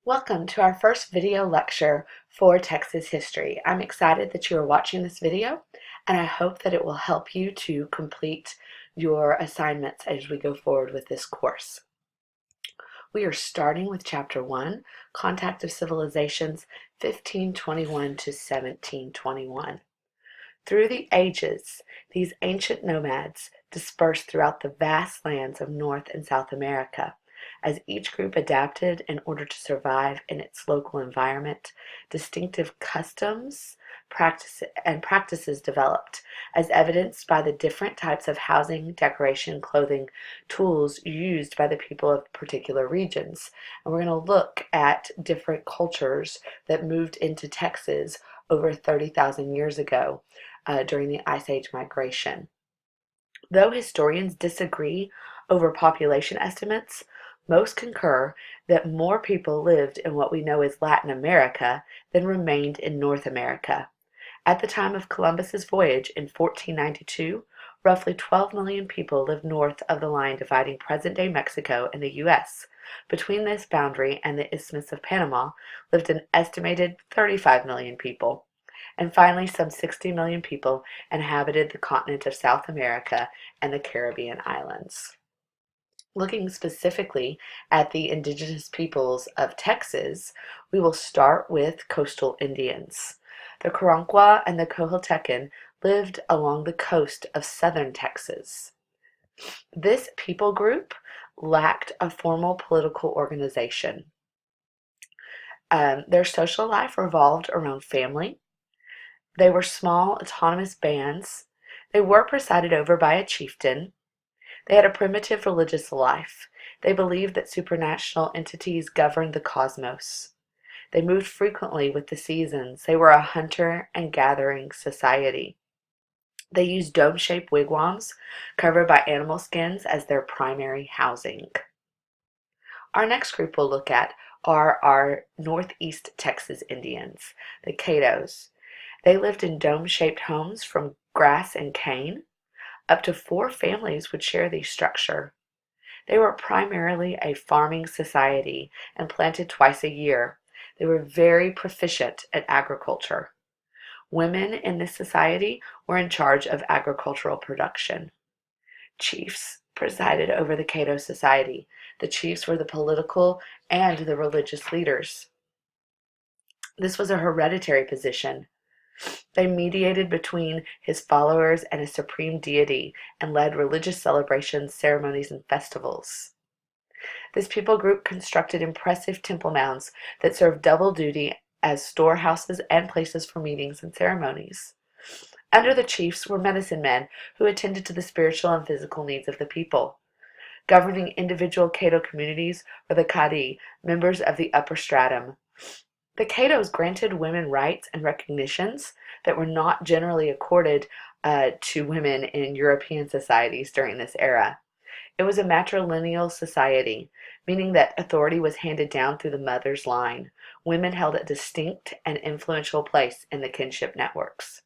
Welcome to our first video lecture for Texas history. I'm excited that you are watching this video, and I hope that it will help you to complete your assignments as we go forward with this course. We are starting with Chapter 1, Contact of Civilizations, 1521 to 1721. Through the ages, these ancient nomads dispersed throughout the vast lands of North and South America. As each group adapted in order to survive in its local environment, distinctive customs practices developed, as evidenced by the different types of housing, decoration, clothing, tools used by the people of particular regions. And we're going to look at different cultures that moved into Texas over 30,000 years ago during the Ice Age migration. Though historians disagree over population estimates, most concur that more people lived in what we know as Latin America than remained in North America. At the time of Columbus's voyage in 1492, roughly 12 million people lived north of the line dividing present-day Mexico and the U.S. Between this boundary and the Isthmus of Panama lived an estimated 35 million people. And finally, some 60 million people inhabited the continent of South America and the Caribbean islands. Looking specifically at the indigenous peoples of Texas, we will start with coastal Indians. The Karankawa and the Coahuiltecan lived along the coast of southern Texas. This people group lacked a formal political organization. Their social life revolved around family. They were small, autonomous bands. They were presided over by a chieftain. They had a primitive religious life. They believed that supranational entities governed the cosmos. They moved frequently with the seasons. They were a hunter and gathering society. They used dome-shaped wigwams covered by animal skins as their primary housing. Our next group we'll look at are our Northeast Texas Indians, the Caddos. They lived in dome-shaped homes from grass and cane. Up to 4 families would share the structure. They were primarily a farming society and planted twice a year. They were very proficient at agriculture. Women in this society were in charge of agricultural production. Chiefs presided over the Caddo society. The chiefs were the political and the religious leaders. This was a hereditary position. They mediated between his followers and a supreme deity and led religious celebrations, ceremonies, and festivals. This people group constructed impressive temple mounds that served double duty as storehouses and places for meetings and ceremonies. Under the chiefs were medicine men who attended to the spiritual and physical needs of the people. Governing individual Caddo communities were the Cadi, members of the upper stratum. The Caddos granted women rights and recognitions that were not generally accorded to women in European societies during this era. It was a matrilineal society, meaning that authority was handed down through the mother's line. Women held a distinct and influential place in the kinship networks.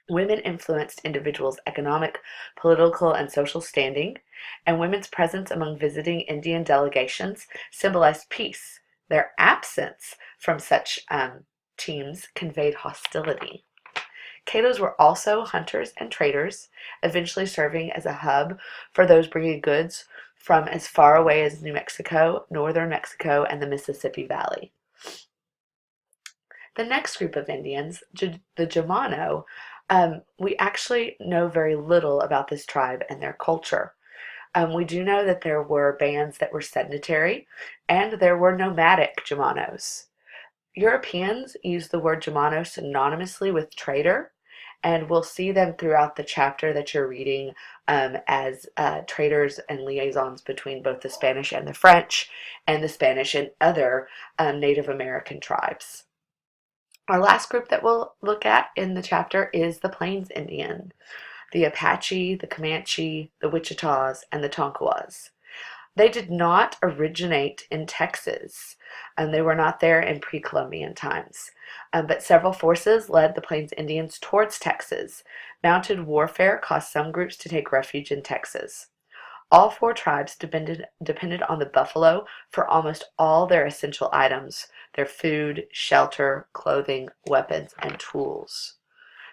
Women influenced individuals' economic, political, and social standing, and women's presence among visiting Indian delegations symbolized peace. Their absence from such teams conveyed hostility. Caddos were also hunters and traders, eventually serving as a hub for those bringing goods from as far away as New Mexico, northern Mexico, and the Mississippi Valley. The next group of Indians, the Jumano, we actually know very little about this tribe and their culture. We do know that there were bands that were sedentary, and there were nomadic Jumanos. Europeans use the word Jumano synonymously with trader, and we'll see them throughout the chapter that you're reading as traders and liaisons between both the Spanish and the French, and the Spanish and other Native American tribes. Our last group that we'll look at in the chapter is the Plains Indian, the Apache, the Comanche, the Wichitas, and the Tonkawas. They did not originate in Texas, and they were not there in pre-Columbian times. But several forces led the Plains Indians towards Texas. Mounted warfare caused some groups to take refuge in Texas. All four tribes depended on the buffalo for almost all their essential items: their food, shelter, clothing, weapons, and tools.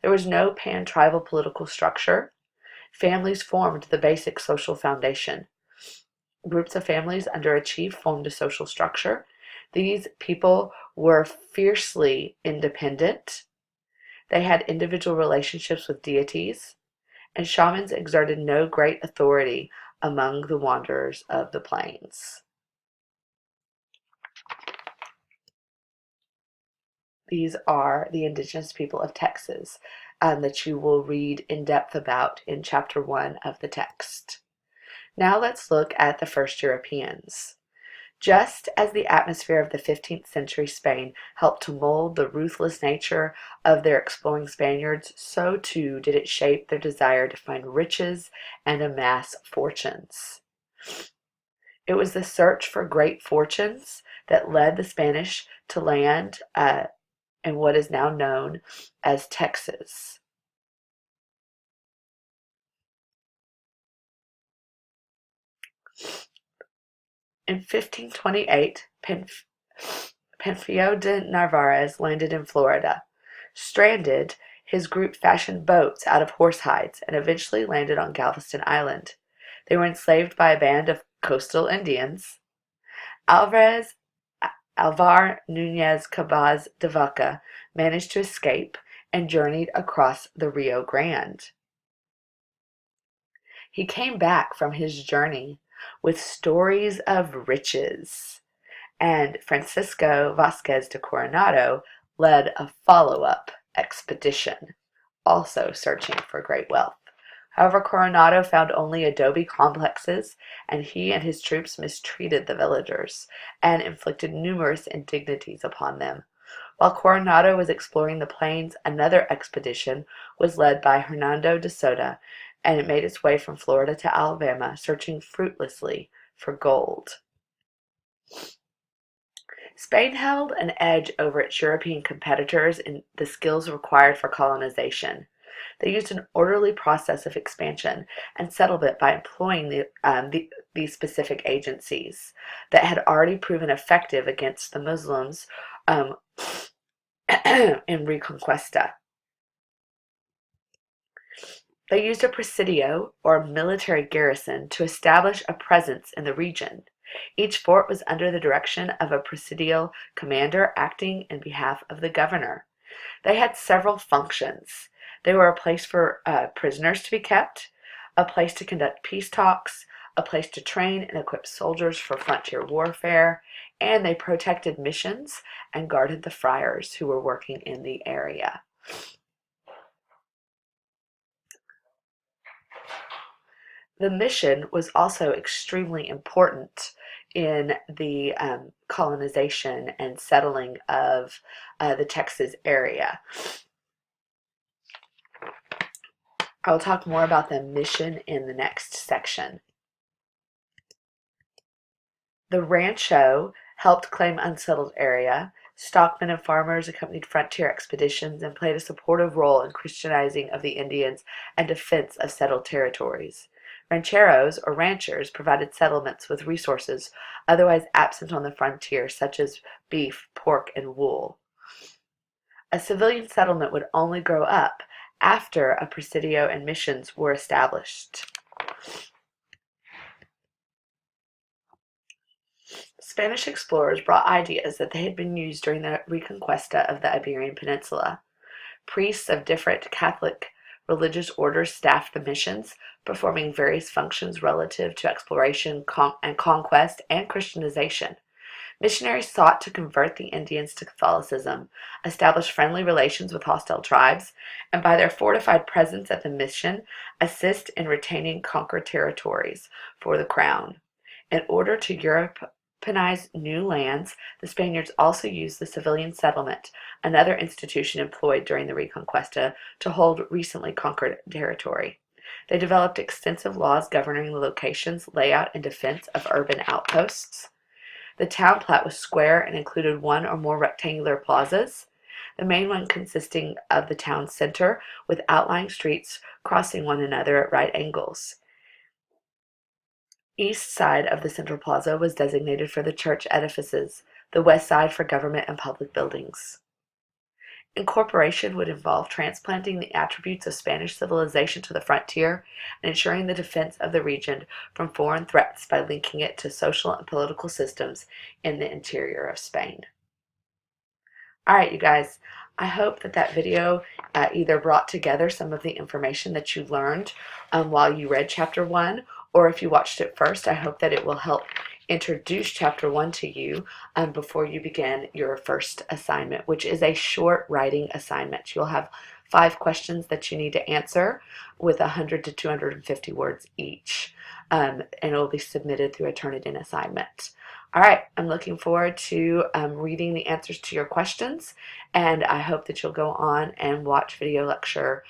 There was no pan-tribal political structure. Families formed the basic social foundation. Groups of families under a chief formed a social structure. These people were fiercely independent. They had individual relationships with deities, and shamans exerted no great authority among the wanderers of the plains. These are the indigenous people of Texas that you will read in depth about in chapter 1 of the text. Now let's look at the first Europeans. Just as the atmosphere of the 15th century Spain helped to mold the ruthless nature of their exploring Spaniards, so too did it shape their desire to find riches and amass fortunes. It was the search for great fortunes that led the Spanish to land in what is now known as Texas. In 1528, Panfilo de Narvaez landed in Florida. Stranded, his group fashioned boats out of horse hides and eventually landed on Galveston Island. They were enslaved by a band of coastal Indians. Alvar Nunez Cabaz de Vaca managed to escape and journeyed across the Rio Grande. He came back from his journey with stories of riches, and Francisco Vasquez de Coronado led a follow-up expedition, also searching for great wealth. However, Coronado found only adobe complexes, and he and his troops mistreated the villagers and inflicted numerous indignities upon them. While Coronado was exploring the plains, another expedition was led by Hernando de Soto, and it made its way from Florida to Alabama, searching fruitlessly for gold. Spain held an edge over its European competitors in the skills required for colonization. They used an orderly process of expansion and settlement by employing these specific agencies that had already proven effective against the Muslims in Reconquista. They used a presidio, or military garrison, to establish a presence in the region. Each fort was under the direction of a presidial commander acting in behalf of the governor. They had several functions. They were a place for prisoners to be kept, a place to conduct peace talks, a place to train and equip soldiers for frontier warfare, and they protected missions and guarded the friars who were working in the area. The mission was also extremely important in the colonization and settling of the Texas area. I'll talk more about the mission in the next section. The Rancho helped claim unsettled area. Stockmen and farmers accompanied frontier expeditions and played a supportive role in Christianizing of the Indians and defense of settled territories. Rancheros, or ranchers, provided settlements with resources otherwise absent on the frontier, such as beef, pork, and wool. A civilian settlement would only grow up after a presidio and missions were established. Spanish explorers brought ideas that they had been used during the Reconquista of the Iberian Peninsula. Priests of different Catholic religious orders staffed the missions, performing various functions relative to exploration and conquest and Christianization. Missionaries sought to convert the Indians to Catholicism, establish friendly relations with hostile tribes, and by their fortified presence at the mission, assist in retaining conquered territories for the crown. In order to Europeanize new lands, the Spaniards also used the civilian settlement, another institution employed during the Reconquista, to hold recently conquered territory. They developed extensive laws governing the locations, layout, and defense of urban outposts. The town plat was square and included one or more rectangular plazas, the main one consisting of the town center with outlying streets crossing one another at right angles. east side of the central plaza was designated for the church edifices, the west side for government and public buildings. Incorporation would involve transplanting the attributes of Spanish civilization to the frontier and ensuring the defense of the region from foreign threats by linking it to social and political systems in the interior of Spain. All right, you guys, I hope that video either brought together some of the information that you learned while you read Chapter 1, or if you watched it first, I hope that it will help introduce Chapter 1 to you before you begin your first assignment, which is a short writing assignment. You'll have 5 questions that you need to answer with 100 to 250 words each, and it will be submitted through a Turnitin assignment. All right, I'm looking forward to reading the answers to your questions, and I hope that you'll go on and watch video lecture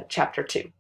Chapter 2.